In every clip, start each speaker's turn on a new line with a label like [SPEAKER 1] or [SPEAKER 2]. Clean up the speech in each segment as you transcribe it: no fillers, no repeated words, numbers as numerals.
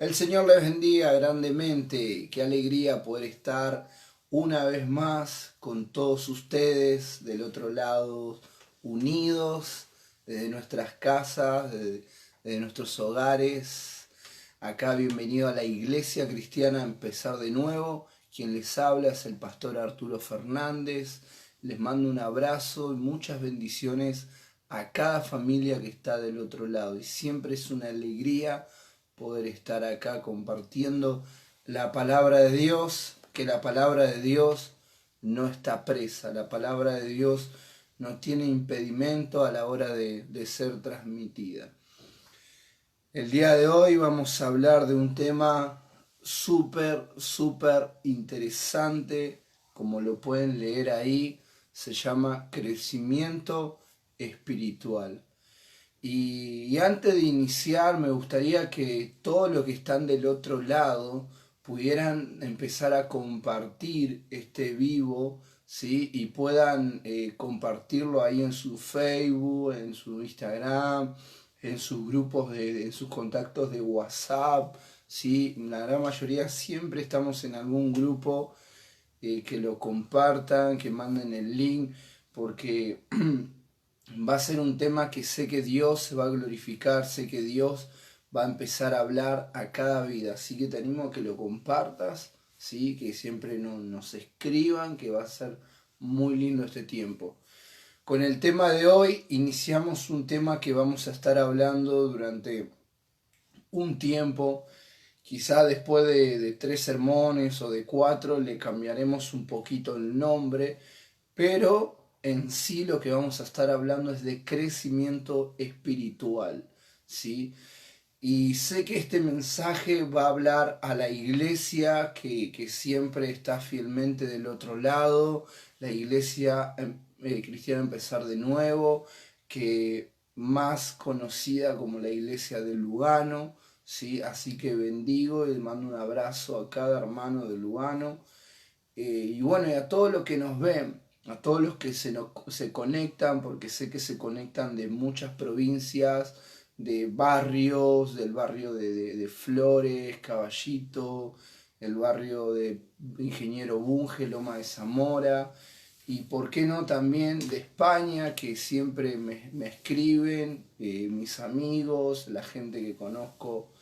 [SPEAKER 1] El Señor les bendiga grandemente. Qué alegría poder estar una vez más con todos ustedes del otro lado, unidos desde nuestras casas, desde nuestros hogares. Acá bienvenido a la Iglesia Cristiana a Empezar de Nuevo. Quien les habla es el pastor Arturo Fernández. Les mando un abrazo y muchas bendiciones a cada familia que está del otro lado. Y siempre es una alegría poder estar acá compartiendo la palabra de Dios, que la palabra de Dios no está presa, la palabra de Dios no tiene impedimento a la hora de ser transmitida. El día de hoy vamos a hablar de un tema súper interesante, como lo pueden leer ahí, se llama crecimiento espiritual. Y antes de iniciar, me gustaría que todos los que están del otro lado pudieran empezar a compartir este vivo, ¿sí? Y puedan compartirlo ahí en su Facebook, en su Instagram, en sus grupos, en sus contactos de WhatsApp, ¿sí? La gran mayoría siempre estamos en algún grupo, que lo compartan, que manden el link, porque va a ser un tema que sé que Dios se va a glorificar, sé que Dios va a empezar a hablar a cada vida. Así que te animo a que lo compartas, ¿sí? Que siempre nos escriban, que va a ser muy lindo este tiempo. Con el tema de hoy iniciamos un tema que vamos a estar hablando durante un tiempo. Quizá después de 3 sermones o de 4 le cambiaremos un poquito el nombre, pero en sí lo que vamos a estar hablando es de crecimiento espiritual, ¿sí? Y sé que este mensaje va a hablar a la iglesia que siempre está fielmente del otro lado, la iglesia cristiana Empezar de Nuevo, que más conocida como la iglesia de Lugano, ¿sí? Así que bendigo y mando un abrazo a cada hermano de Lugano. Y bueno, y a todos los que nos ven, a todos los que se conectan, porque sé que se conectan de muchas provincias, de barrios, del barrio de Flores, Caballito, el barrio de Ingeniero Bunge, Loma de Zamora, y por qué no también de España, que siempre me escriben, mis amigos, la gente que conozco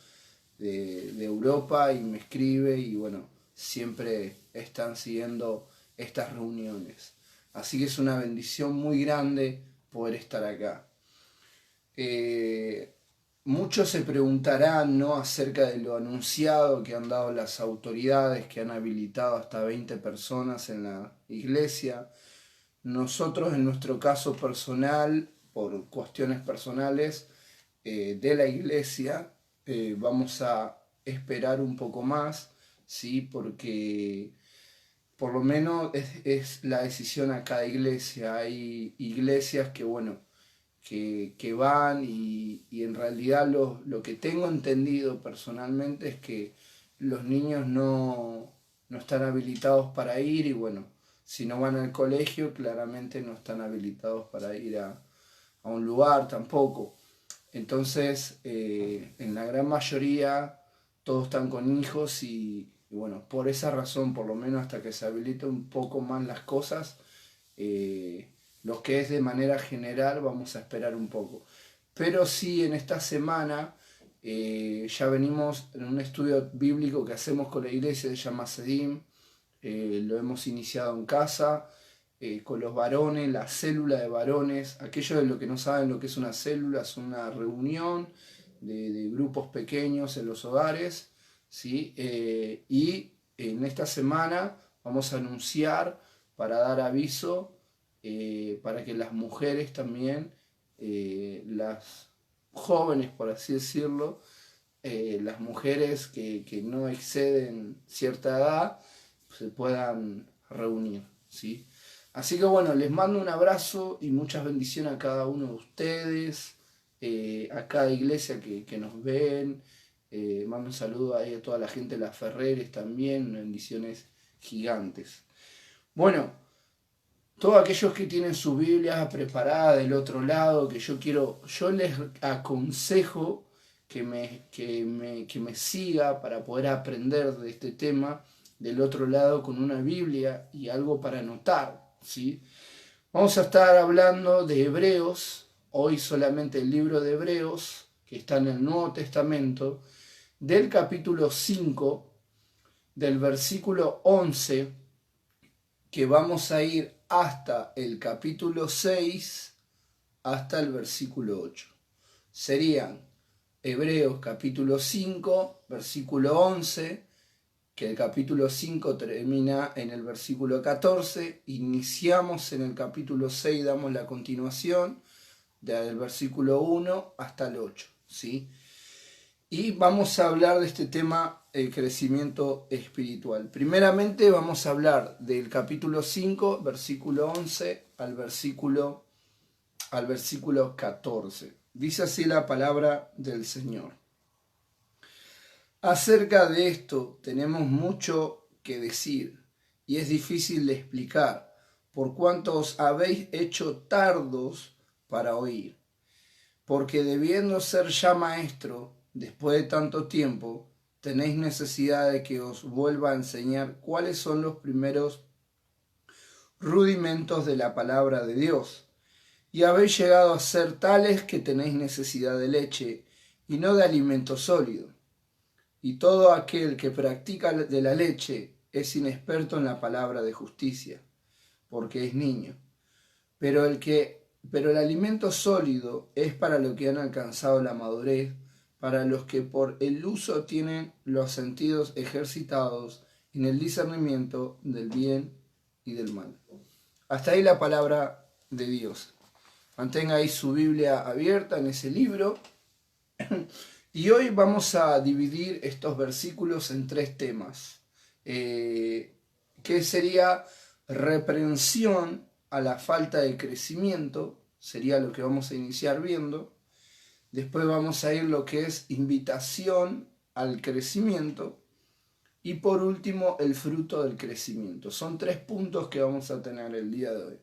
[SPEAKER 1] de Europa y me escribe y bueno, siempre están siguiendo estas reuniones. Así que es una bendición muy grande poder estar acá. Eh, Muchos se preguntarán, ¿no?, acerca de lo anunciado que han dado las autoridades, que han habilitado hasta 20 personas en la iglesia. Nosotros, en nuestro caso personal, por cuestiones personales de la iglesia, vamos a esperar un poco más, ¿sí? Porque por lo menos es la decisión a cada iglesia. Hay iglesias que, bueno, que van y en realidad lo que tengo entendido personalmente es que los niños no están habilitados para ir y bueno, si no van al colegio claramente no están habilitados para ir a un lugar tampoco. Entonces, en la gran mayoría todos están con hijos y bueno, por esa razón, por lo menos hasta que se habiliten un poco más las cosas, lo que es de manera general vamos a esperar un poco. Pero sí, en esta semana ya venimos en un estudio bíblico que hacemos con la iglesia, se llama Sedim, lo hemos iniciado en casa, con los varones, la célula de varones. Aquellos de los que no saben lo que es una célula, es una reunión de grupos pequeños en los hogares, ¿sí? Y en esta semana vamos a anunciar para dar aviso, para que las mujeres también, las jóvenes por así decirlo, las mujeres que no exceden cierta edad, se puedan reunir, ¿sí? Así que bueno, les mando un abrazo y muchas bendiciones a cada uno de ustedes, a cada iglesia que nos ven. Mando un saludo ahí a toda la gente de las Ferreres también, bendiciones gigantes. Bueno, todos aquellos que tienen su Biblia preparada del otro lado, que yo les aconsejo que me siga para poder aprender de este tema del otro lado con una Biblia y algo para anotar, ¿sí? Vamos a estar hablando de Hebreos, hoy solamente el libro de Hebreos, que está en el Nuevo Testamento, del capítulo 5, del versículo 11, que vamos a ir hasta el capítulo 6, hasta el versículo 8. Serían Hebreos capítulo 5, versículo 11, que el capítulo 5 termina en el versículo 14, iniciamos en el capítulo 6, damos la continuación del versículo 1 hasta el 8, ¿sí? Y vamos a hablar de este tema, el crecimiento espiritual. Primeramente vamos a hablar del capítulo 5, versículo 11 al versículo 14. Dice así la palabra del Señor. Acerca de esto tenemos mucho que decir y es difícil de explicar, por cuanto os habéis hecho tardos para oír. Porque debiendo ser ya maestro, después de tanto tiempo, tenéis necesidad de que os vuelva a enseñar cuáles son los primeros rudimentos de la palabra de Dios. Y habéis llegado a ser tales que tenéis necesidad de leche y no de alimento sólido. Y todo aquel que practica de la leche es inexperto en la palabra de justicia, porque es niño. Pero el alimento sólido es para los que han alcanzado la madurez, para los que por el uso tienen los sentidos ejercitados en el discernimiento del bien y del mal. Hasta ahí la palabra de Dios. Mantenga ahí su Biblia abierta en ese libro. Y hoy vamos a dividir estos versículos en 3 temas, que sería reprensión a la falta de crecimiento, sería lo que vamos a iniciar viendo. Después vamos a ir lo que es invitación al crecimiento. Y por último, el fruto del crecimiento. Son 3 puntos que vamos a tener el día de hoy.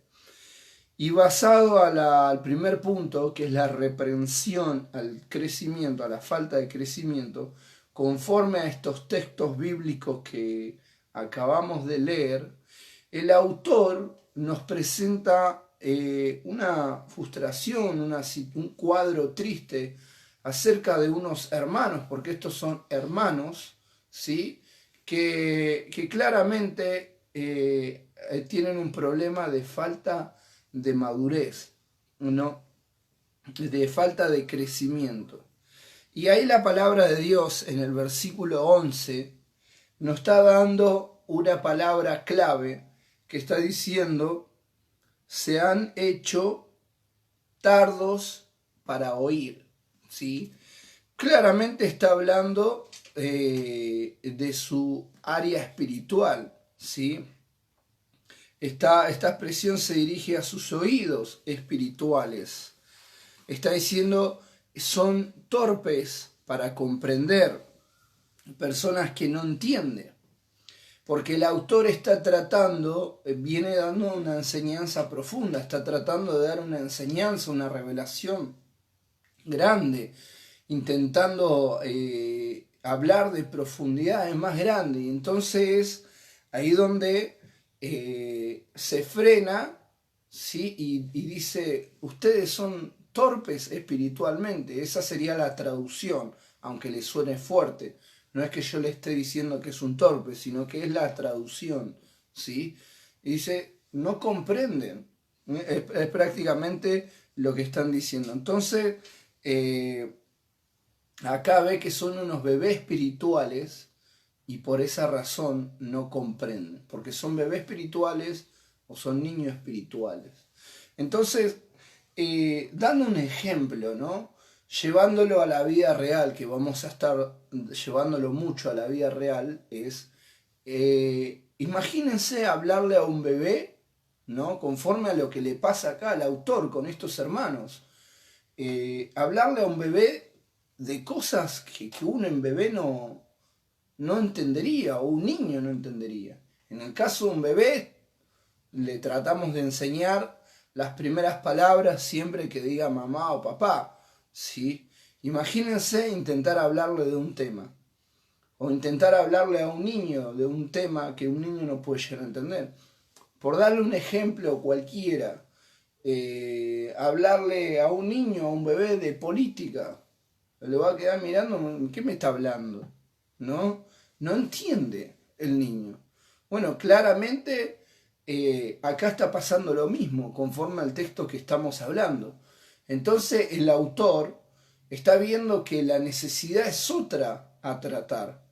[SPEAKER 1] Y basado al primer punto, que es la reprensión al crecimiento, a la falta de crecimiento, conforme a estos textos bíblicos que acabamos de leer, el autor nos presenta una frustración, un cuadro triste acerca de unos hermanos, porque estos son hermanos, ¿sí? que claramente tienen un problema de falta de madurez, ¿no? De falta de crecimiento. Y ahí la palabra de Dios en el versículo 11 nos está dando una palabra clave que está diciendo: se han hecho tardos para oír, ¿sí? Claramente está hablando de su área espiritual, ¿sí? Esta expresión se dirige a sus oídos espirituales. Está diciendo, son torpes para comprender, personas que no entienden. Porque el autor está tratando, viene dando una enseñanza profunda, está tratando de dar una enseñanza, una revelación grande, intentando hablar de profundidades más grandes. Y entonces ahí donde se frena, ¿sí? y dice, ustedes son torpes espiritualmente. Esa sería la traducción, aunque le suene fuerte. No es que yo le esté diciendo que es un torpe, sino que es la traducción, ¿sí? Y dice, no comprenden. Es prácticamente lo que están diciendo. Entonces, acá ve que son unos bebés espirituales y por esa razón no comprenden. Porque son bebés espirituales o son niños espirituales. Entonces, dando un ejemplo, ¿no? Llevándolo a la vida real, que vamos a estar llevándolo mucho a la vida real, es, imagínense hablarle a un bebé, ¿no? Conforme a lo que le pasa acá al autor con estos hermanos. Hablarle a un bebé de cosas que un bebé no entendería, o un niño no entendería. En el caso de un bebé, le tratamos de enseñar las primeras palabras siempre que diga mamá o papá, ¿sí? Imagínense intentar hablarle de un tema, o intentar hablarle a un niño de un tema que un niño no puede llegar a entender. Por darle un ejemplo cualquiera, hablarle a un niño, a un bebé de política, le va a quedar mirando, ¿qué me está hablando? ¿No? No entiende el niño. Bueno, claramente acá está pasando lo mismo conforme al texto que estamos hablando. Entonces el autor está viendo que la necesidad es otra a tratar,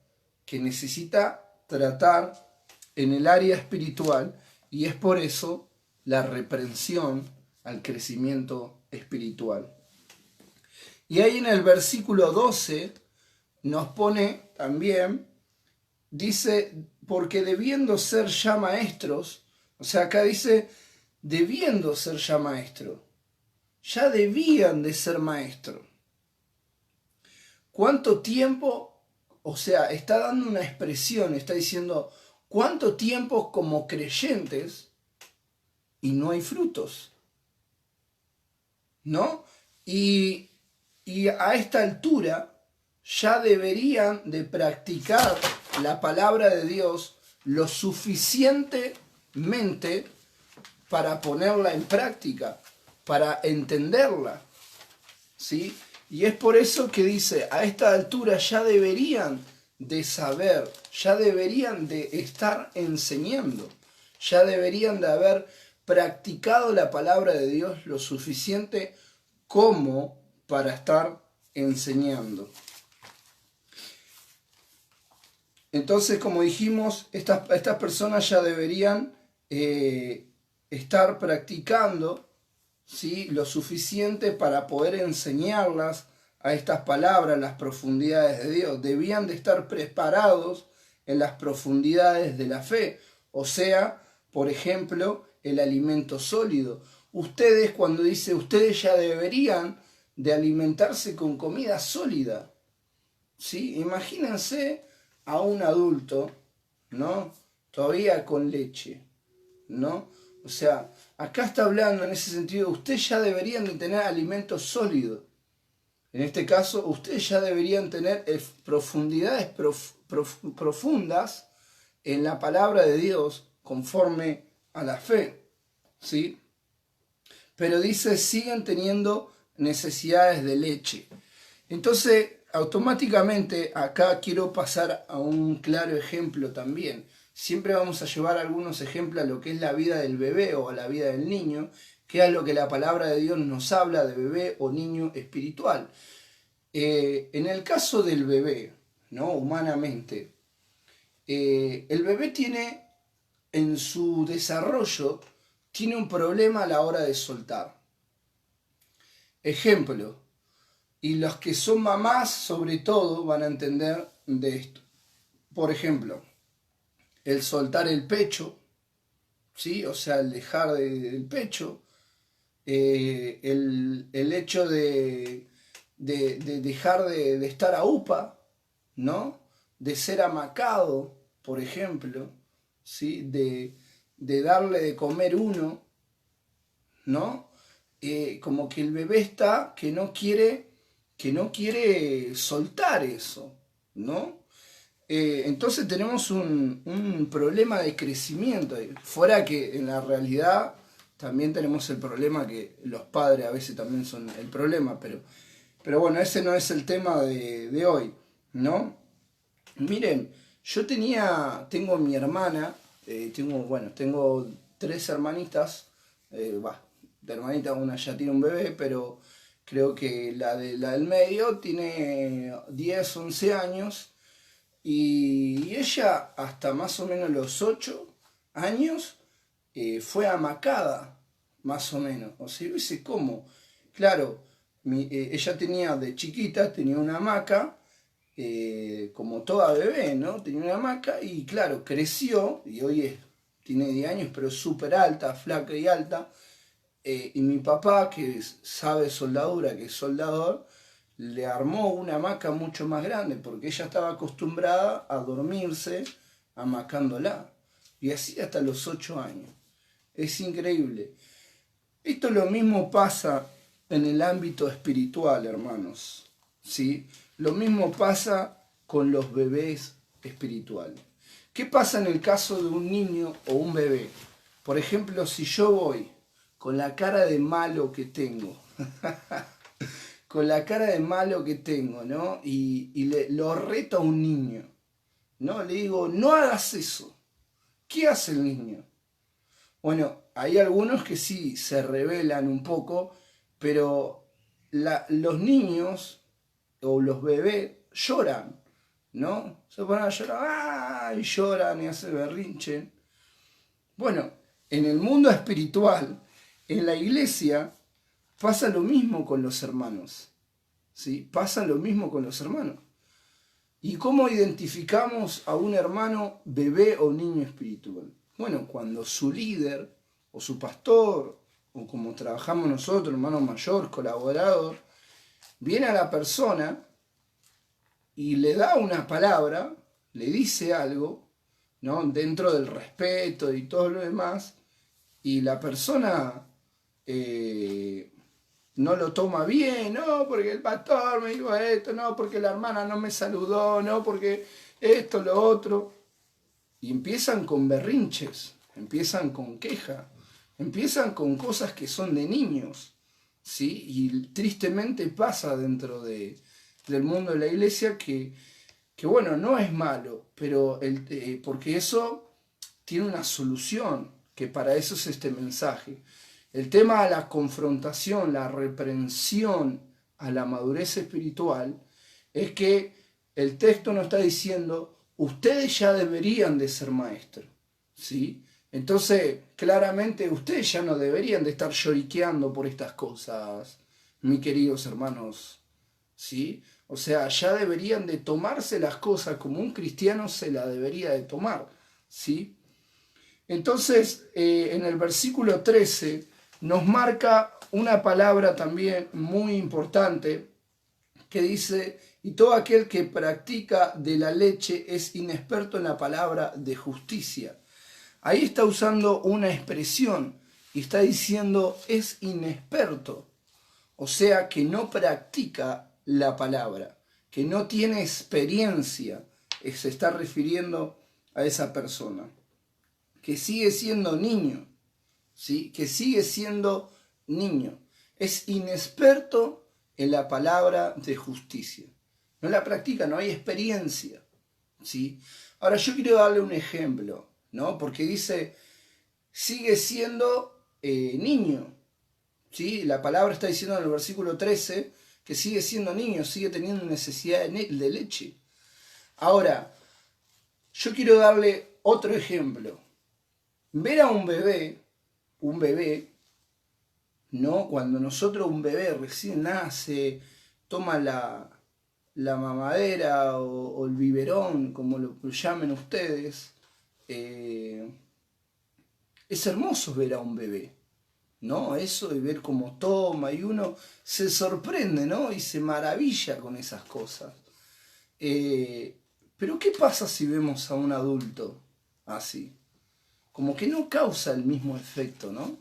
[SPEAKER 1] que necesita tratar en el área espiritual, y es por eso la reprensión al crecimiento espiritual. Y ahí en el versículo 12 nos pone también, dice, porque debiendo ser ya maestros, o sea, acá dice, debiendo ser ya maestros, ya debían de ser maestros. ¿Cuánto tiempo? O sea, está dando una expresión, está diciendo, ¿cuánto tiempo como creyentes y no hay frutos? ¿No? Y a esta altura ya deberían de practicar la palabra de Dios lo suficientemente para ponerla en práctica, para entenderla, ¿sí? Y es por eso que dice, a esta altura ya deberían de saber, ya deberían de estar enseñando, ya deberían de haber practicado la palabra de Dios lo suficiente como para estar enseñando. Entonces, como dijimos, estas personas ya deberían estar practicando, ¿sí?, lo suficiente para poder enseñarlas a estas palabras, las profundidades de Dios. Debían de estar preparados en las profundidades de la fe, o sea, por ejemplo, el alimento sólido. Ustedes, cuando dice ustedes, ya deberían de alimentarse con comida sólida, ¿sí? Imagínense a un adulto, ¿no?, todavía con leche, ¿no? O sea, acá está hablando en ese sentido, ustedes ya deberían de tener alimento sólido. En este caso, ustedes ya deberían tener profundidades profundas en la palabra de Dios conforme a la fe, ¿sí? Pero dice, siguen teniendo necesidades de leche. Entonces, automáticamente acá quiero pasar a un claro ejemplo también. Siempre vamos a llevar algunos ejemplos a lo que es la vida del bebé o a la vida del niño, que es lo que la palabra de Dios nos habla de bebé o niño espiritual. En el caso del bebé, ¿no?, humanamente, el bebé tiene en su desarrollo, tiene un problema a la hora de soltar. Ejemplo, y los que son mamás sobre todo van a entender de esto. Por ejemplo, el soltar el pecho, ¿sí? O sea, el dejar del pecho, el hecho de dejar de estar a UPA, ¿no? De ser amacado, por ejemplo, ¿sí? De darle de comer uno, ¿no? Como que el bebé está que no quiere soltar eso, ¿no? Entonces tenemos un problema de crecimiento, fuera que en la realidad también tenemos el problema que los padres a veces también son el problema, pero bueno, ese no es el tema de hoy, ¿no? Miren, tengo mi hermana, tengo 3 hermanitas, de hermanita una ya tiene un bebé, pero creo que la del medio tiene 10, 11 años, y ella hasta más o menos los 8 años fue amacada, más o menos. O sea, dice, ¿cómo? Claro, ella de chiquita tenía una hamaca, como toda bebé, ¿no? Tenía una hamaca y claro, creció y hoy tiene 10 años, pero súper alta, flaca y alta. Y mi papá, que sabe soldadura, que es soldador, le armó una hamaca mucho más grande porque ella estaba acostumbrada a dormirse amacándola. Y así hasta los 8 años. Es increíble. Esto lo mismo pasa en el ámbito espiritual, hermanos, ¿sí? Lo mismo pasa con los bebés espirituales. ¿Qué pasa en el caso de un niño o un bebé? Por ejemplo, si yo voy con la cara de malo que tengo, con la cara de malo que tengo, ¿no? Lo reto a un niño, ¿no? Le digo, no hagas eso. ¿Qué hace el niño? Bueno, hay algunos que sí se rebelan un poco, pero los niños o los bebés lloran, ¿no? Se ponen a llorar, ¡ah! Y lloran y hacen berrinche. Bueno, en el mundo espiritual, en la iglesia, pasa lo mismo con los hermanos, ¿sí? Pasa lo mismo con los hermanos. ¿Y cómo identificamos a un hermano bebé o niño espiritual? Bueno, cuando su líder o su pastor, o como trabajamos nosotros, hermano mayor, colaborador, viene a la persona y le da una palabra, le dice algo, ¿no? Dentro del respeto y todo lo demás, y la persona no lo toma bien, no, porque el pastor me dijo esto, no, porque la hermana no me saludó, no, porque esto, lo otro. Y empiezan con berrinches, empiezan con queja, empiezan con cosas que son de niños, ¿sí? Y tristemente pasa dentro del mundo de la iglesia que bueno, no es malo, pero porque eso tiene una solución, que para eso es este mensaje. El tema de la confrontación, la reprensión a la madurez espiritual, es que el texto nos está diciendo, ustedes ya deberían de ser maestros, ¿sí? Entonces, claramente, ustedes ya no deberían de estar lloriqueando por estas cosas, mis queridos hermanos, ¿sí? O sea, ya deberían de tomarse las cosas como un cristiano se la debería de tomar, ¿sí? Entonces, en el versículo 13 nos marca una palabra también muy importante que dice, y todo aquel que practica de la leche es inexperto en la palabra de justicia. Ahí está usando una expresión y está diciendo es inexperto, o sea que no practica la palabra, que no tiene experiencia, se está refiriendo a esa persona, que sigue siendo niño, ¿sí? Que sigue siendo niño. Es inexperto en la palabra de justicia. No la practica, no hay experiencia, ¿sí? Ahora yo quiero darle un ejemplo, ¿no? Porque dice, sigue siendo niño, ¿sí? La palabra está diciendo en el versículo 13 que sigue siendo niño, sigue teniendo necesidad de leche. Ahora, yo quiero darle otro ejemplo. Ver a un bebé, ¿no? Cuando un bebé recién nace, toma la mamadera o el biberón, como lo llamen ustedes, es hermoso ver a un bebé, ¿no? Eso de ver cómo toma y uno se sorprende, ¿no? Y se maravilla con esas cosas. Pero ¿qué pasa si vemos a un adulto así? Como que no causa el mismo efecto, ¿no?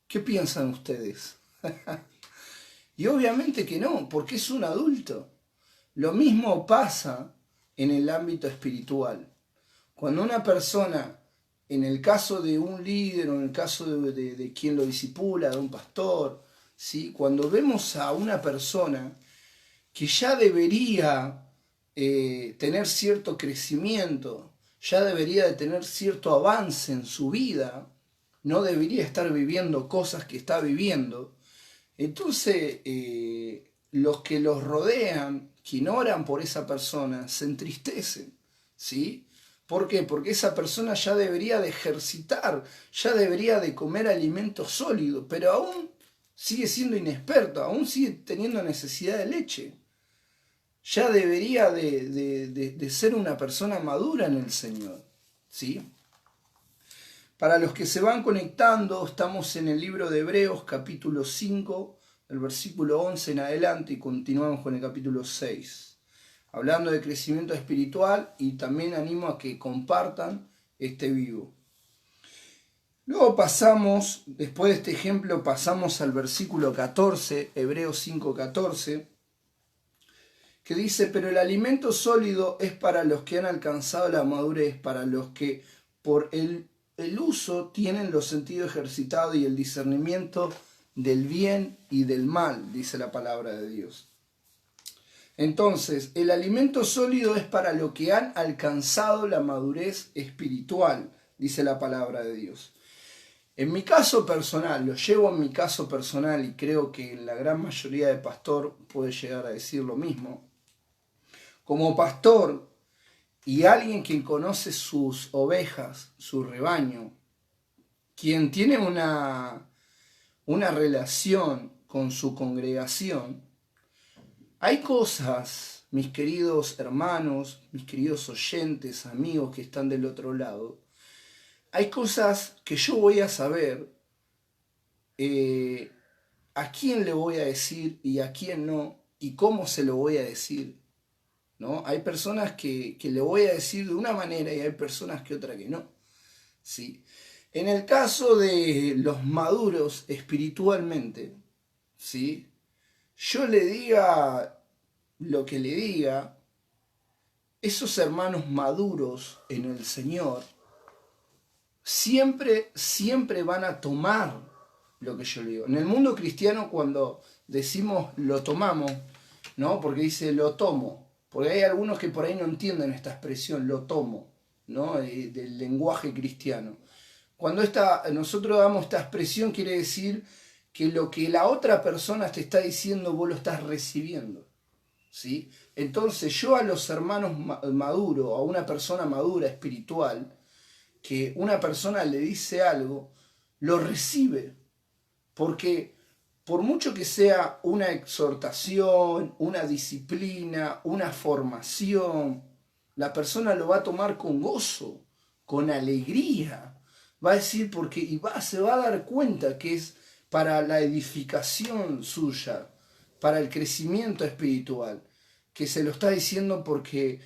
[SPEAKER 1] ¿Qué piensan ustedes? Y obviamente que no, porque es un adulto. Lo mismo pasa en el ámbito espiritual. Cuando una persona, en el caso de un líder o en el caso de quien lo discipula, de un pastor, ¿sí? Cuando vemos a una persona que ya debería tener cierto crecimiento, ya debería de tener cierto avance en su vida, no debería estar viviendo cosas que está viviendo, entonces los que los rodean, que oran por esa persona, se entristecen, ¿sí? ¿Por qué? Porque esa persona ya debería de ejercitar, ya debería de comer alimento sólido, pero aún sigue siendo inexperto, aún sigue teniendo necesidad de leche. Ya debería de ser una persona madura en el Señor, ¿sí? Para los que se van conectando, estamos en el libro de Hebreos, capítulo 5, el versículo 11 en adelante, y continuamos con el capítulo 6, hablando de crecimiento espiritual, y también animo a que compartan este vivo. Luego pasamos, después de este ejemplo, pasamos al versículo 14, Hebreos 5, 14, que dice, pero el alimento sólido es para los que han alcanzado la madurez, para los que por el uso tienen los sentidos ejercitados y el discernimiento del bien y del mal, dice la palabra de Dios. Entonces, el alimento sólido es para los que han alcanzado la madurez espiritual, dice la palabra de Dios. En mi caso personal, lo llevo en mi caso personal y creo que la gran mayoría de pastor puede llegar a decir lo mismo. Como pastor y alguien quien conoce sus ovejas, su rebaño, quien tiene una relación con su congregación, hay cosas, mis queridos hermanos, mis queridos oyentes, amigos que están del otro lado, hay cosas que yo voy a saber a quién le voy a decir y a quién no, y cómo se lo voy a decir, ¿no? Hay personas que le voy a decir de una manera y hay personas que otra que no, ¿sí? En el caso de los maduros espiritualmente, ¿sí? Yo le diga lo que le diga, esos hermanos maduros en el Señor siempre van a tomar lo que yo le digo. En el mundo cristiano, cuando decimos lo tomamos, ¿no? Porque dice lo tomo, porque hay algunos que por ahí no entienden esta expresión, lo tomo, ¿no? Del lenguaje cristiano. Cuando nosotros damos esta expresión, quiere decir que lo que la otra persona te está diciendo, vos lo estás recibiendo, ¿sí? Entonces yo a los hermanos maduros, a una persona madura espiritual, que una persona le dice algo, lo recibe, porque por mucho que sea una exhortación, una disciplina, una formación, la persona lo va a tomar con gozo, con alegría, va a decir se va a dar cuenta que es para la edificación suya, para el crecimiento espiritual, que se lo está diciendo porque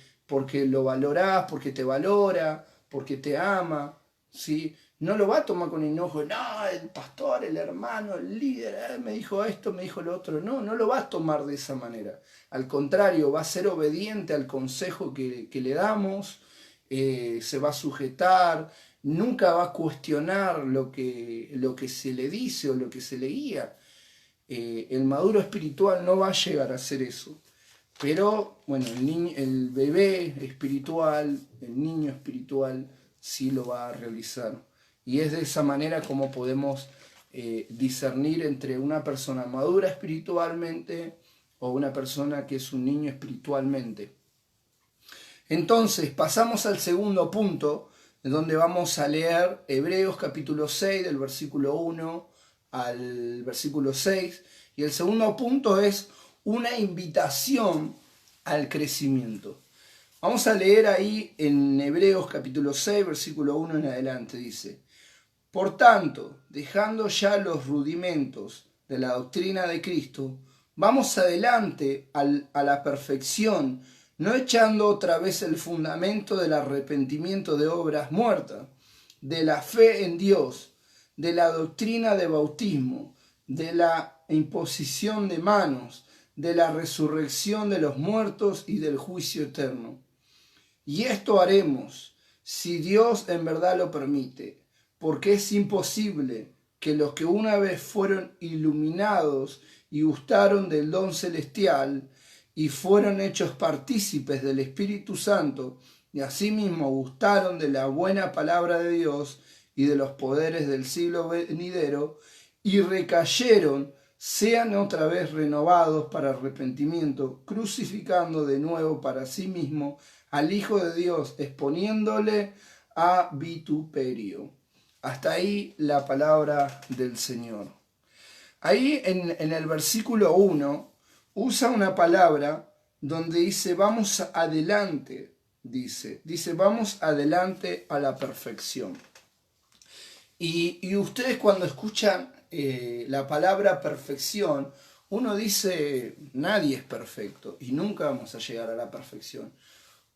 [SPEAKER 1] lo valorás, porque te valora, porque te ama, ¿sí? No lo va a tomar con enojo, no, el pastor, el hermano, el líder, me dijo esto, me dijo lo otro. No lo va a tomar de esa manera. Al contrario, va a ser obediente al consejo que le damos, se va a sujetar, nunca va a cuestionar lo que se le dice o lo que se le guía. El maduro espiritual no va a llegar a hacer eso. Pero, bueno, el bebé espiritual, el niño espiritual, sí lo va a realizar. Y es de esa manera como podemos discernir entre una persona madura espiritualmente o una persona que es un niño espiritualmente. Entonces, pasamos al segundo punto, donde vamos a leer Hebreos capítulo 6, del versículo 1 al versículo 6. Y el segundo punto es una invitación al crecimiento. Vamos a leer ahí en Hebreos capítulo 6, versículo 1 en adelante, dice: Por tanto, dejando ya los rudimentos de la doctrina de Cristo, vamos adelante a la perfección, no echando otra vez el fundamento del arrepentimiento de obras muertas, de la fe en Dios, de la doctrina de bautismo, de la imposición de manos, de la resurrección de los muertos y del juicio eterno. Y esto haremos, si Dios en verdad lo permite, porque es imposible que los que una vez fueron iluminados y gustaron del don celestial y fueron hechos partícipes del Espíritu Santo y asimismo gustaron de la buena palabra de Dios y de los poderes del siglo venidero y recayeron, sean otra vez renovados para arrepentimiento, crucificando de nuevo para sí mismo al Hijo de Dios, exponiéndole a vituperio. Hasta ahí la palabra del Señor. Ahí en el versículo 1 usa una palabra donde dice vamos adelante, dice vamos adelante a la perfección. Y ustedes cuando escuchan la palabra perfección, uno dice nadie es perfecto y nunca vamos a llegar a la perfección.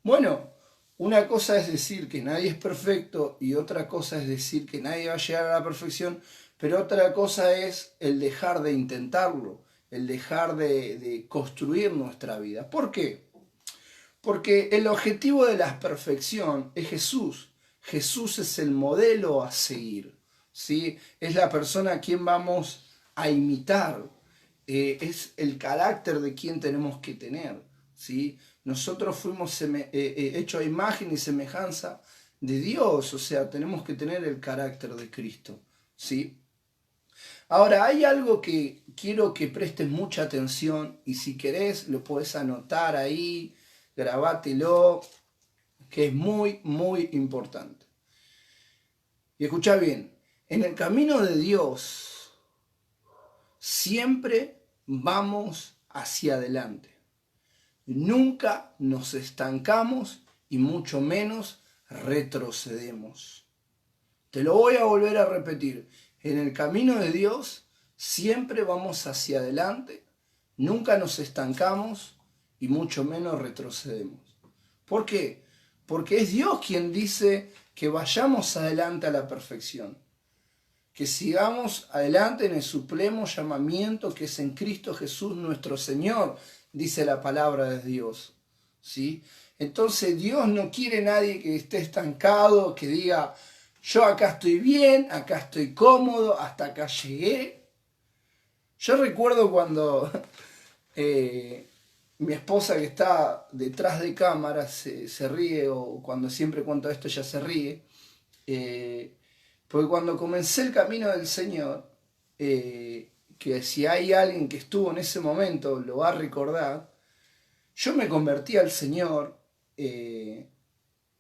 [SPEAKER 1] Bueno, una cosa es decir que nadie es perfecto y otra cosa es decir que nadie va a llegar a la perfección, pero otra cosa es el dejar de intentarlo, el dejar de construir nuestra vida. ¿Por qué? Porque el objetivo de la perfección es Jesús. Jesús es el modelo a seguir, ¿sí? Es la persona a quien vamos a imitar. Es el carácter de quien tenemos que tener, ¿sí? Nosotros fuimos hechos a imagen y semejanza de Dios, o sea, tenemos que tener el carácter de Cristo, ¿sí? Ahora, hay algo que quiero que prestes mucha atención y si querés lo podés anotar ahí, grabátelo, que es muy, muy importante. Y escuchá bien, en el camino de Dios siempre vamos hacia adelante. Nunca nos estancamos y mucho menos retrocedemos. Te lo voy a volver a repetir. En el camino de Dios siempre vamos hacia adelante, nunca nos estancamos y mucho menos retrocedemos. ¿Por qué? Porque es Dios quien dice que vayamos adelante a la perfección, que sigamos adelante en el supremo llamamiento que es en Cristo Jesús nuestro Señor, dice la palabra de Dios, ¿sí? Entonces Dios no quiere nadie que esté estancado, que diga, yo acá estoy bien, acá estoy cómodo, hasta acá llegué. Yo recuerdo cuando mi esposa que está detrás de cámara se ríe, o cuando siempre cuento esto ella se ríe, porque cuando comencé el camino del Señor, que si hay alguien que estuvo en ese momento lo va a recordar, yo me convertí al Señor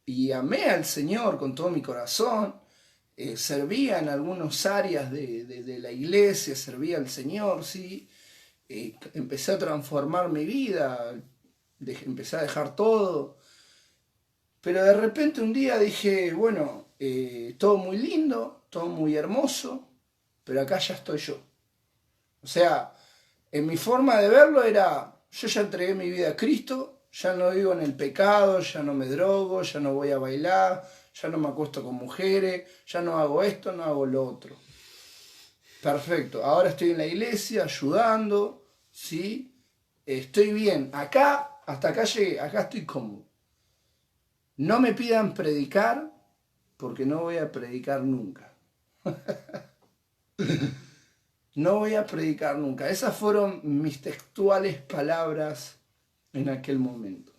[SPEAKER 1] y amé al Señor con todo mi corazón, servía en algunas áreas de la iglesia, servía al Señor, ¿sí? Empecé a transformar mi vida, empecé a dejar todo, pero de repente un día dije, bueno, todo muy lindo, todo muy hermoso, pero acá ya estoy yo. O sea, en mi forma de verlo era, yo ya entregué mi vida a Cristo, ya no vivo en el pecado, ya no me drogo, ya no voy a bailar, ya no me acuesto con mujeres, ya no hago esto, no hago lo otro. Perfecto, ahora estoy en la iglesia ayudando, ¿sí? Estoy bien, acá, hasta acá llegué, acá estoy cómodo. No me pidan predicar, porque no voy a predicar nunca. No voy a predicar nunca. Esas fueron mis textuales palabras en aquel momento.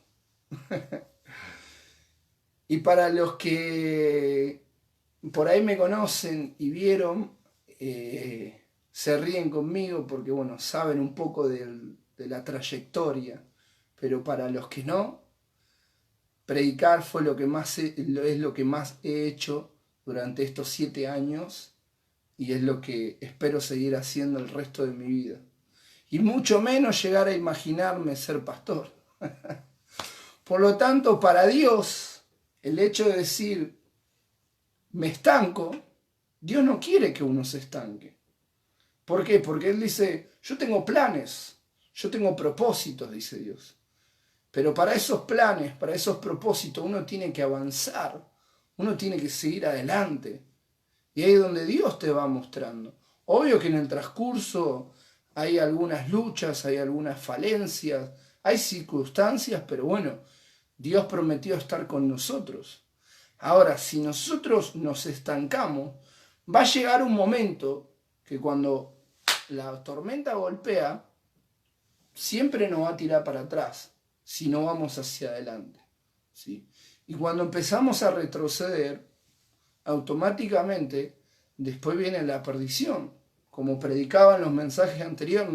[SPEAKER 1] Y para los que por ahí me conocen y vieron, se ríen conmigo porque, bueno, saben un poco de la trayectoria. Pero para los que no, predicar fue es lo que más he hecho durante estos 7 años y es lo que espero seguir haciendo el resto de mi vida. Y mucho menos llegar a imaginarme ser pastor. Por lo tanto, para Dios, el hecho de decir, me estanco, Dios no quiere que uno se estanque. ¿Por qué? Porque Él dice, yo tengo planes, yo tengo propósitos, dice Dios. Pero para esos planes, para esos propósitos, uno tiene que avanzar, uno tiene que seguir adelante. Y ahí es donde Dios te va mostrando. Obvio que en el transcurso hay algunas luchas, hay algunas falencias, hay circunstancias, pero bueno, Dios prometió estar con nosotros. Ahora, si nosotros nos estancamos, va a llegar un momento que cuando la tormenta golpea, siempre nos va a tirar para atrás, si no vamos hacia adelante, ¿sí? Y cuando empezamos a retroceder, automáticamente después viene la perdición. Como predicaban los mensajes anteriores,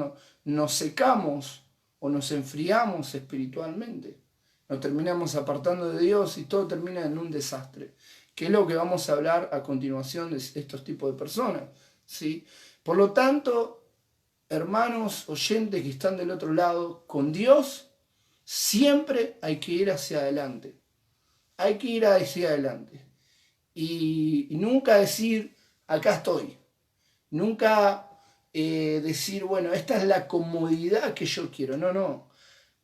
[SPEAKER 1] nos secamos o nos enfriamos espiritualmente. Nos terminamos apartando de Dios y todo termina en un desastre. Que es lo que vamos a hablar a continuación de estos tipos de personas, ¿sí? Por lo tanto, hermanos oyentes que están del otro lado, con Dios siempre hay que ir hacia adelante. Hay que ir hacia adelante. Y nunca decir, acá estoy. Nunca decir, bueno, esta es la comodidad que yo quiero. No, no.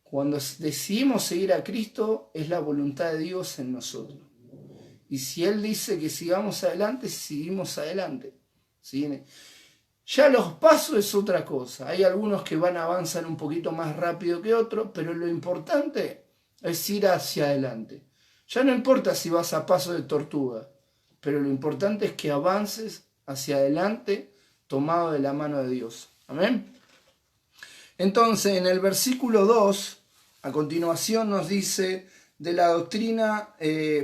[SPEAKER 1] Cuando decidimos seguir a Cristo, es la voluntad de Dios en nosotros. Y si Él dice que sigamos adelante, seguimos adelante, ¿sí? Ya los pasos es otra cosa. Hay algunos que avanzan un poquito más rápido que otros, pero lo importante es ir hacia adelante. Ya no importa si vas a paso de tortuga, pero lo importante es que avances hacia adelante tomado de la mano de Dios. Amén. Entonces, en el versículo 2, a continuación nos dice de la doctrina,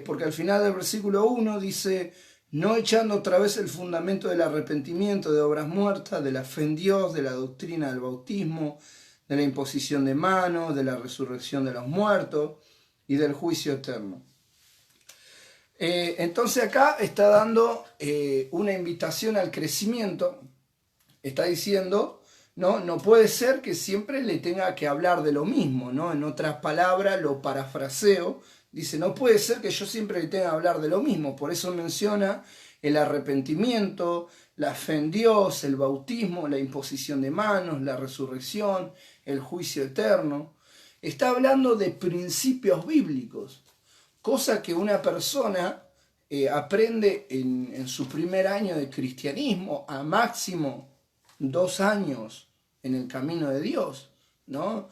[SPEAKER 1] porque al final del versículo 1 dice, no echando otra vez el fundamento del arrepentimiento, de obras muertas, de la fe en Dios, de la doctrina del bautismo, de la imposición de manos, de la resurrección de los muertos y del juicio eterno. Entonces acá está dando una invitación al crecimiento, está diciendo, no puede ser que siempre le tenga que hablar de lo mismo, ¿no? En otras palabras, lo parafraseo, dice, no puede ser que yo siempre le tenga que hablar de lo mismo, por eso menciona el arrepentimiento, la fe en Dios, el bautismo, la imposición de manos, la resurrección, el juicio eterno. Está hablando de principios bíblicos, cosa que una persona aprende en su primer año de cristianismo, a máximo 2 años en el camino de Dios, ¿no?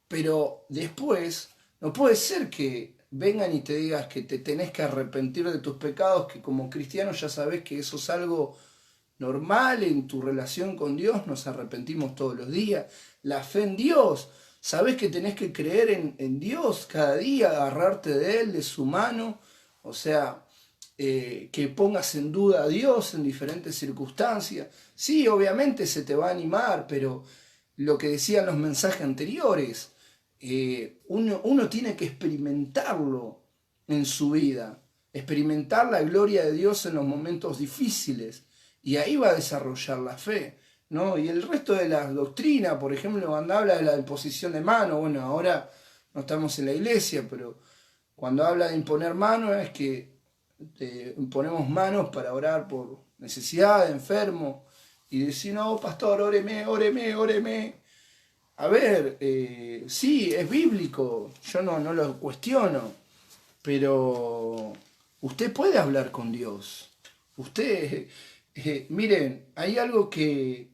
[SPEAKER 1] Pero después no puede ser que vengan y te digas que te tenés que arrepentir de tus pecados, que como cristiano ya sabés que eso es algo normal en tu relación con Dios, nos arrepentimos todos los días. La fe en Dios, sabés que tenés que creer en Dios cada día, agarrarte de Él, de su mano, o sea, que pongas en duda a Dios en diferentes circunstancias. Sí, obviamente se te va a animar, pero lo que decían los mensajes anteriores, uno tiene que experimentarlo en su vida, experimentar la gloria de Dios en los momentos difíciles, y ahí va a desarrollar la fe, ¿no? Y el resto de las doctrinas, por ejemplo, cuando habla de la imposición de mano, bueno, ahora no estamos en la iglesia, pero cuando habla de imponer manos es que ponemos manos para orar por necesidad, enfermo, y decir, no, pastor, óreme, óreme, óreme. A ver, sí, es bíblico, yo no lo cuestiono, pero usted puede hablar con Dios. Usted, miren, hay algo que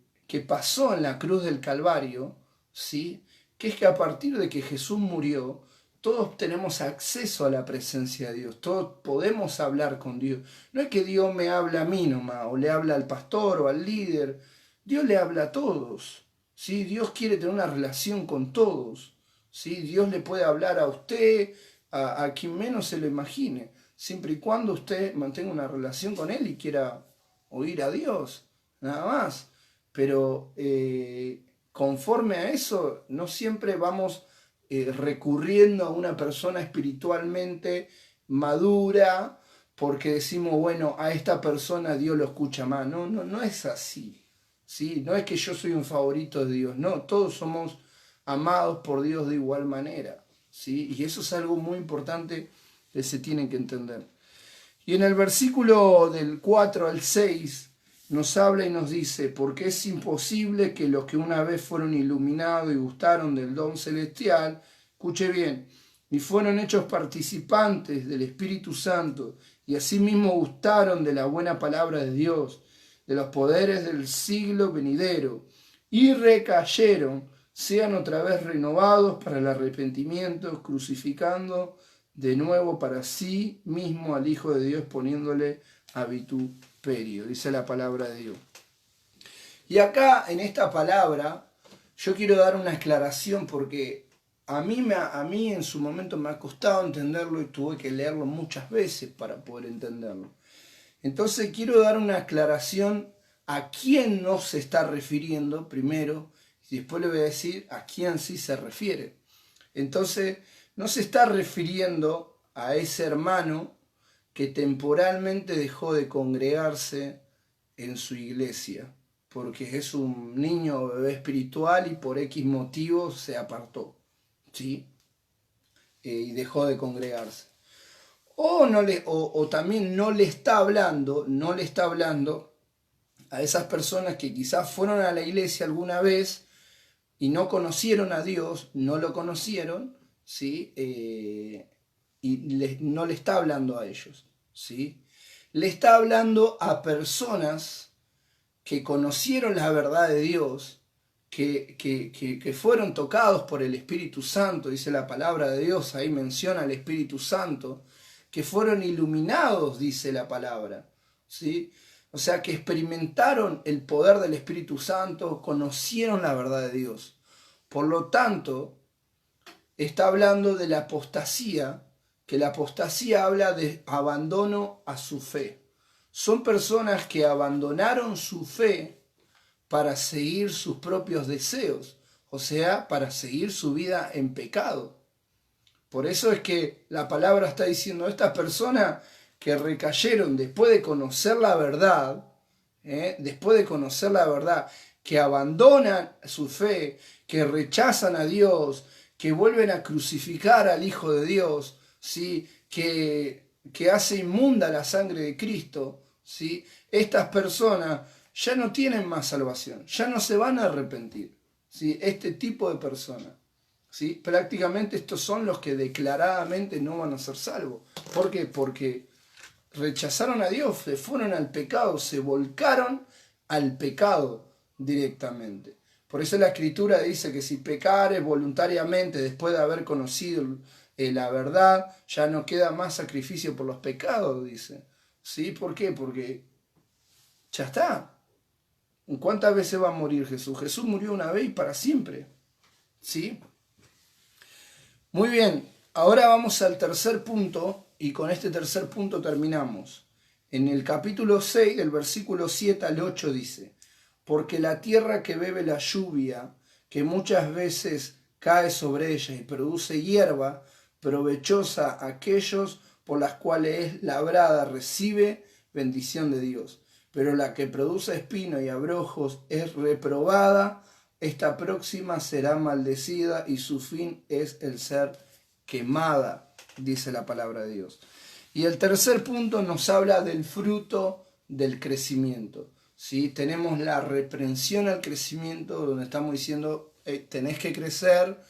[SPEAKER 1] pasó en la cruz del Calvario, ¿sí? Que es que a partir de que Jesús murió, todos tenemos acceso a la presencia de Dios, todos podemos hablar con Dios. No es que Dios me habla a mí nomás, o le habla al pastor o al líder, Dios le habla a todos, ¿sí? Dios quiere tener una relación con todos, ¿sí? Dios le puede hablar a usted, a quien menos se lo imagine, siempre y cuando usted mantenga una relación con Él y quiera oír a Dios, nada más. Pero conforme a eso, no siempre vamos recurriendo a una persona espiritualmente madura porque decimos, bueno, a esta persona Dios lo escucha más. No es así, ¿sí? No es que yo soy un favorito de Dios, no, todos somos amados por Dios de igual manera, ¿sí? Y eso es algo muy importante que se tiene que entender. Y en el versículo del 4 al 6 nos habla y nos dice, porque es imposible que los que una vez fueron iluminados y gustaron del don celestial, escuche bien, y fueron hechos participantes del Espíritu Santo, y asimismo gustaron de la buena palabra de Dios, de los poderes del siglo venidero, y recayeron, sean otra vez renovados para el arrepentimiento, crucificando de nuevo para sí mismo al Hijo de Dios, poniéndole a vituperio, dice la palabra de Dios. Y acá, en esta palabra, yo quiero dar una aclaración porque a mí en su momento me ha costado entenderlo y tuve que leerlo muchas veces para poder entenderlo. Entonces quiero dar una aclaración a quién no se está refiriendo primero, y después le voy a decir a quién sí se refiere. Entonces, no se está refiriendo a ese hermano que temporalmente dejó de congregarse en su iglesia, porque es un niño o bebé espiritual y por X motivos se apartó, ¿sí? Y dejó de congregarse. O también no le está hablando a esas personas que quizás fueron a la iglesia alguna vez y no conocieron a Dios, no lo conocieron, ¿sí? No le está hablando a ellos, ¿sí? Le está hablando a personas que conocieron la verdad de Dios, que fueron tocados por el Espíritu Santo, dice la palabra de Dios, ahí menciona al Espíritu Santo, que fueron iluminados, dice la palabra, ¿sí? O sea, que experimentaron el poder del Espíritu Santo, conocieron la verdad de Dios. Por lo tanto, está hablando de la apostasía, que la apostasía habla de abandono a su fe. Son personas que abandonaron su fe para seguir sus propios deseos, o sea, para seguir su vida en pecado. Por eso es que la palabra está diciendo, estas personas que recayeron después de conocer la verdad, después de conocer la verdad, que abandonan su fe, que rechazan a Dios, que vuelven a crucificar al Hijo de Dios, ¿sí? que hace inmunda la sangre de Cristo, ¿sí? Estas personas ya no tienen más salvación, ya no se van a arrepentir, ¿sí? Este tipo de personas, ¿sí? Prácticamente estos son los que declaradamente no van a ser salvos. ¿Por qué? Porque rechazaron a Dios, se fueron al pecado, se volcaron al pecado directamente. Por eso la Escritura dice que si pecares voluntariamente después de haber conocido la verdad, ya no queda más sacrificio por los pecados, dice. ¿Sí? ¿Por qué? Porque ya está. ¿Cuántas veces va a morir Jesús? Jesús murió una vez y para siempre. ¿Sí? Muy bien, ahora vamos al tercer punto y con este tercer punto terminamos. En el capítulo 6, del versículo 7 al 8 dice: porque la tierra que bebe la lluvia, que muchas veces cae sobre ella y produce hierba, provechosa a aquellos por las cuales es labrada, recibe bendición de Dios. Pero la que produce espino y abrojos es reprobada, esta próxima será maldecida y su fin es el ser quemada, dice la palabra de Dios. Y el tercer punto nos habla del fruto del crecimiento. ¿Sí? Tenemos la reprensión al crecimiento, donde estamos diciendo tenés que crecer,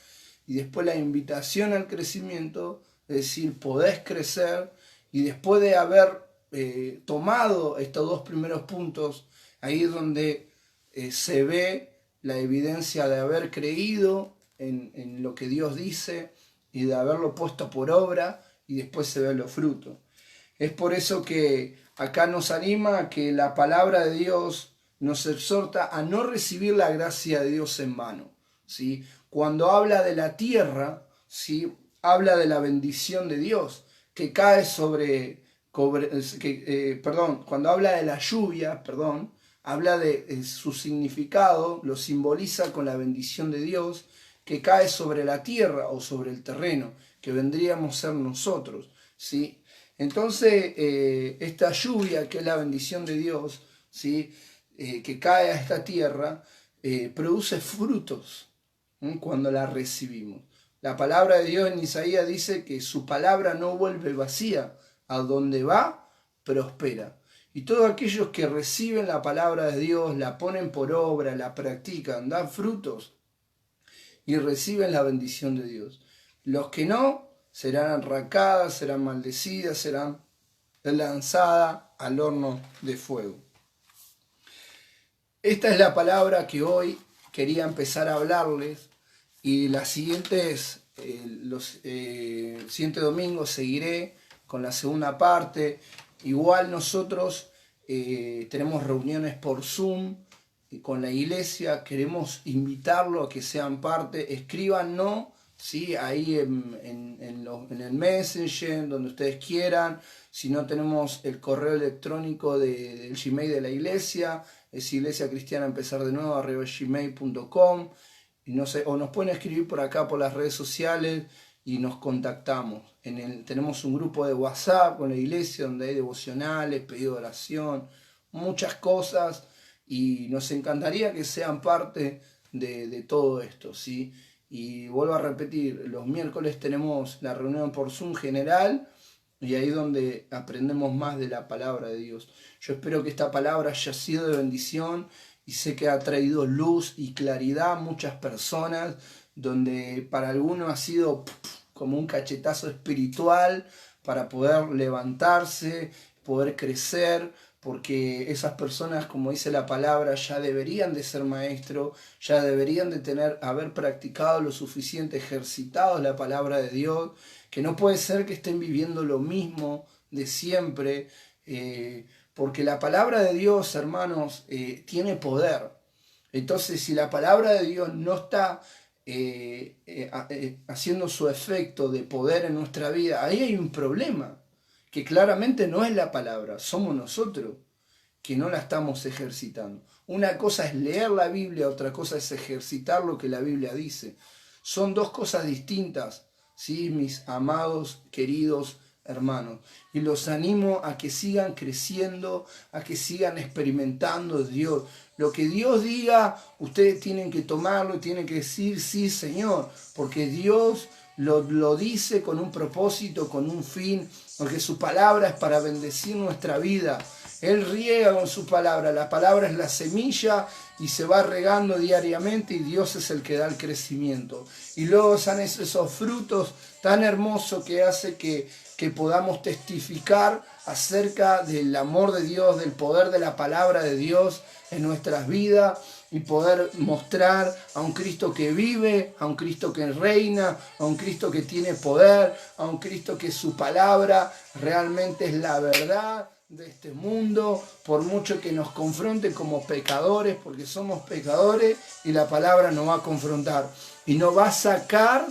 [SPEAKER 1] y después la invitación al crecimiento, es decir, podés crecer, y después de haber tomado estos dos primeros puntos, ahí es donde se ve la evidencia de haber creído en lo que Dios dice y de haberlo puesto por obra, y después se ven los frutos. Es por eso que acá nos anima a que la palabra de Dios nos exhorta a no recibir la gracia de Dios en vano, ¿sí? Cuando habla de la tierra, ¿sí? Habla de la bendición de Dios que cae sobre... cuando habla de la lluvia, habla de su significado, lo simboliza con la bendición de Dios que cae sobre la tierra o sobre el terreno, que vendríamos a ser nosotros, ¿sí? Entonces, esta lluvia, que es la bendición de Dios, ¿sí? Que cae a esta tierra, produce frutos cuando la recibimos. La palabra de Dios en Isaías dice que su palabra no vuelve vacía, a donde va, prospera. Y todos aquellos que reciben la palabra de Dios, la ponen por obra, la practican, dan frutos y reciben la bendición de Dios. Los que no, serán arrancadas, serán maldecidas, serán lanzadas al horno de fuego. Esta es la palabra que hoy quería empezar a hablarles, y los siguientes domingos seguiré con la segunda parte. Igual nosotros tenemos reuniones por Zoom con la iglesia, queremos invitarlo a que sean parte, escríbanos, ¿sí? Ahí en el Messenger, donde ustedes quieran. Si no, tenemos el correo electrónico del Gmail de la iglesia, es iglesiacristianaempezardenuevo@gmail.com, y no sé, o nos pueden escribir por acá por las redes sociales y nos contactamos. Tenemos un grupo de WhatsApp con la iglesia donde hay devocionales, pedido de oración, muchas cosas, y nos encantaría que sean parte de todo esto, ¿sí? Y vuelvo a repetir, los miércoles tenemos la reunión por Zoom general, y ahí es donde aprendemos más de la palabra de Dios. Yo espero que esta palabra haya sido de bendición, y sé que ha traído luz y claridad a muchas personas, donde para algunos ha sido como un cachetazo espiritual para poder levantarse, poder crecer, porque esas personas, como dice la palabra, ya deberían de ser maestros, ya deberían de haber practicado lo suficiente, ejercitado la palabra de Dios, que no puede ser que estén viviendo lo mismo de siempre, porque la palabra de Dios, hermanos, tiene poder. Entonces, si la palabra de Dios no está haciendo su efecto de poder en nuestra vida, ahí hay un problema, que claramente no es la palabra, somos nosotros que no la estamos ejercitando. Una cosa es leer la Biblia, otra cosa es ejercitar lo que la Biblia dice. Son dos cosas distintas, ¿sí? Mis amados, queridos hermanos. Y los animo a que sigan creciendo, a que sigan experimentando Dios. Lo que Dios diga, ustedes tienen que tomarlo, tienen que decir, sí, Señor, porque Dios lo dice con un propósito, con un fin, porque su palabra es para bendecir nuestra vida. Él riega con su palabra, la palabra es la semilla y se va regando diariamente y Dios es el que da el crecimiento. Y luego son esos frutos tan hermosos que hace que podamos testificar acerca del amor de Dios, del poder de la palabra de Dios en nuestras vidas y poder mostrar a un Cristo que vive, a un Cristo que reina, a un Cristo que tiene poder, a un Cristo que su palabra realmente es la verdad de este mundo, por mucho que nos confronte como pecadores, porque somos pecadores y la palabra nos va a confrontar y nos va a sacar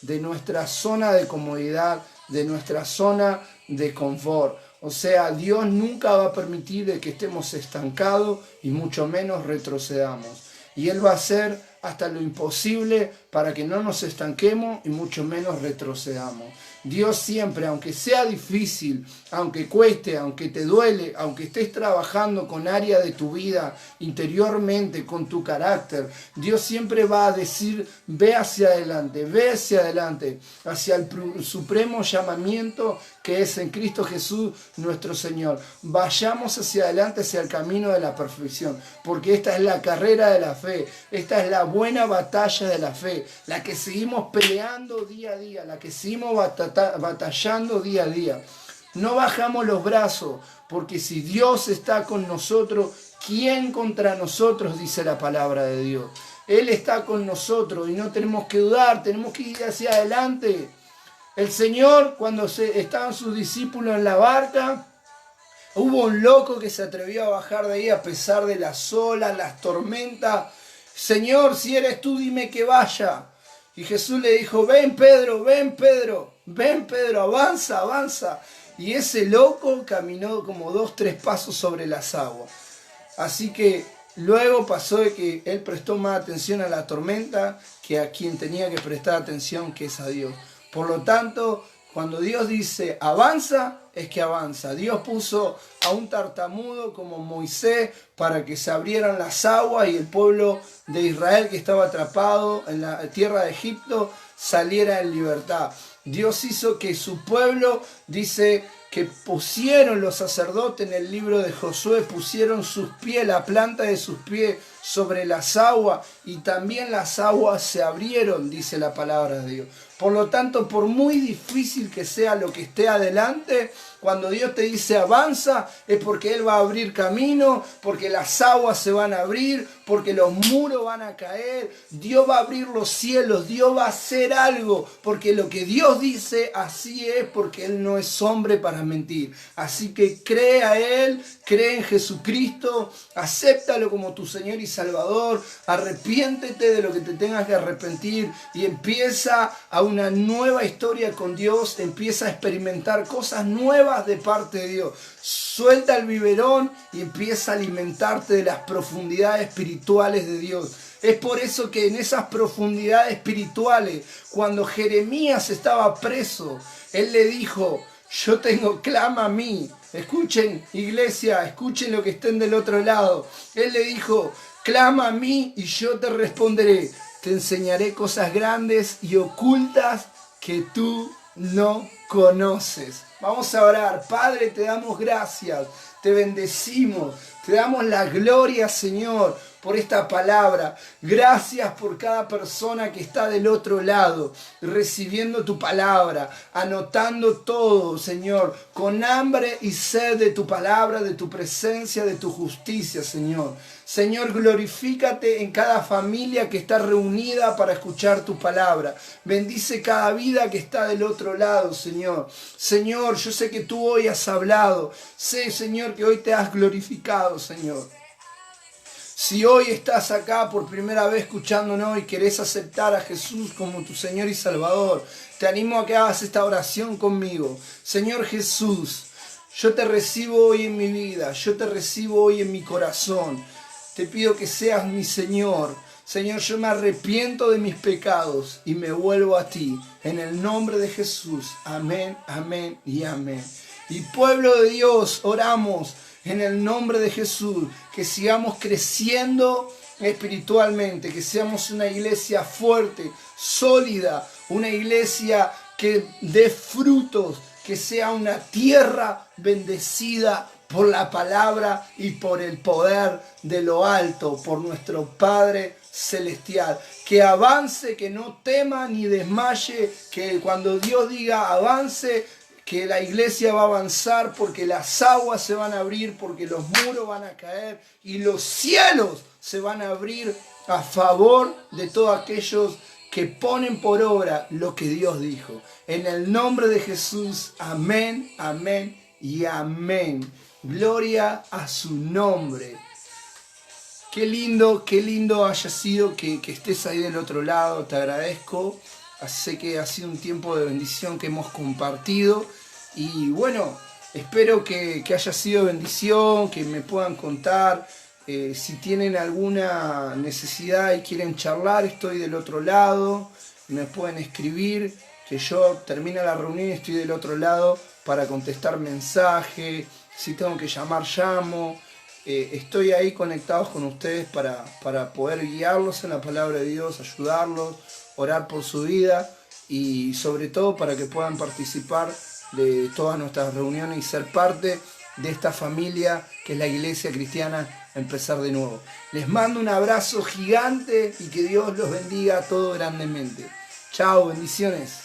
[SPEAKER 1] de nuestra zona de comodidad, de nuestra zona de confort. O sea, Dios nunca va a permitir que estemos estancados y mucho menos retrocedamos. Y Él va a hacer hasta lo imposible para que no nos estanquemos y mucho menos retrocedamos. Dios siempre, aunque sea difícil, aunque cueste, aunque te duele, aunque estés trabajando con áreas de tu vida interiormente, con tu carácter, Dios siempre va a decir, ve hacia adelante, hacia el supremo llamamiento que es en Cristo Jesús nuestro Señor. Vayamos hacia adelante, hacia el camino de la perfección, porque esta es la carrera de la fe, esta es la buena batalla de la fe, la que seguimos peleando día a día, la que seguimos batallando día a día. No bajamos los brazos, porque si Dios está con nosotros, ¿quién contra nosotros? Dice la palabra de Dios. Él está con nosotros y no tenemos que dudar, tenemos que ir hacia adelante. El Señor, cuando estaban sus discípulos en la barca, hubo un loco que se atrevió a bajar de ahí a pesar de las olas, las tormentas. Señor, si eres tú, dime que vaya. Y Jesús le dijo, ven Pedro, avanza, avanza. Y ese loco caminó como 2-3 pasos sobre las aguas. Así que luego pasó de que él prestó más atención a la tormenta que a quien tenía que prestar atención, que es a Dios. Por lo tanto, cuando Dios dice avanza, es que avanza. Dios puso a un tartamudo como Moisés para que se abrieran las aguas y el pueblo de Israel que estaba atrapado en la tierra de Egipto saliera en libertad. Dios hizo que su pueblo, dice que pusieron los sacerdotes en el libro de Josué, pusieron sus pies, la planta de sus pies sobre las aguas y también las aguas se abrieron, dice la palabra de Dios. Por lo tanto, por muy difícil que sea lo que esté adelante, cuando Dios te dice avanza, es porque Él va a abrir camino, porque las aguas se van a abrir, porque los muros van a caer, Dios va a abrir los cielos, Dios va a hacer algo, porque lo que Dios dice así es, porque Él no es hombre para mentir. Así que cree a Él, cree en Jesucristo, acéptalo como tu Señor y Salvador, arrepiéntete de lo que te tengas que arrepentir y empieza a una nueva historia con Dios, empieza a experimentar cosas nuevas de parte de Dios. Suelta el biberón y empieza a alimentarte de las profundidades espirituales de Dios. Es por eso que en esas profundidades espirituales, cuando Jeremías estaba preso, él le dijo, yo tengo, clama a mí. Escuchen, iglesia, escuchen lo que estén del otro lado. Él le dijo, clama a mí y yo te responderé. Te enseñaré cosas grandes y ocultas que tú no conoces. Vamos a orar. Padre, te damos gracias, te bendecimos, te damos la gloria, Señor, por esta palabra. Gracias por cada persona que está del otro lado, recibiendo tu palabra, anotando todo, Señor, con hambre y sed de tu palabra, de tu presencia, de tu justicia, Señor. Señor, glorifícate en cada familia que está reunida para escuchar tu palabra. Bendice cada vida que está del otro lado, Señor. Señor, yo sé que tú hoy has hablado. Sé, Señor, que hoy te has glorificado, Señor. Si hoy estás acá por primera vez escuchándonos y querés aceptar a Jesús como tu Señor y Salvador, te animo a que hagas esta oración conmigo. Señor Jesús, yo te recibo hoy en mi vida, yo te recibo hoy en mi corazón. Te pido que seas mi Señor. Señor, yo me arrepiento de mis pecados y me vuelvo a ti. En el nombre de Jesús. Amén, amén y amén. Y pueblo de Dios, oramos en el nombre de Jesús, que sigamos creciendo espiritualmente, que seamos una iglesia fuerte, sólida, una iglesia que dé frutos, que sea una tierra bendecida por la palabra y por el poder de lo alto, por nuestro Padre Celestial. Que avance, que no tema ni desmaye, que cuando Dios diga avance, que la iglesia va a avanzar, porque las aguas se van a abrir, porque los muros van a caer y los cielos se van a abrir a favor de todos aquellos que ponen por obra lo que Dios dijo. En el nombre de Jesús, amén, amén y amén. Gloria a su nombre. Qué lindo haya sido que estés ahí del otro lado. Te agradezco. Sé que ha sido un tiempo de bendición que hemos compartido. Y bueno, espero que haya sido bendición, que me puedan contar. Si tienen alguna necesidad y quieren charlar, estoy del otro lado. Me pueden escribir, que yo termino la reunión y estoy del otro lado para contestar mensajes. Si tengo que llamar, llamo. Estoy ahí conectados con ustedes para poder guiarlos en la palabra de Dios, ayudarlos, orar por su vida y sobre todo para que puedan participar de todas nuestras reuniones y ser parte de esta familia que es la Iglesia Cristiana Empezar de Nuevo. Les mando un abrazo gigante y que Dios los bendiga a todos grandemente. Chao, bendiciones.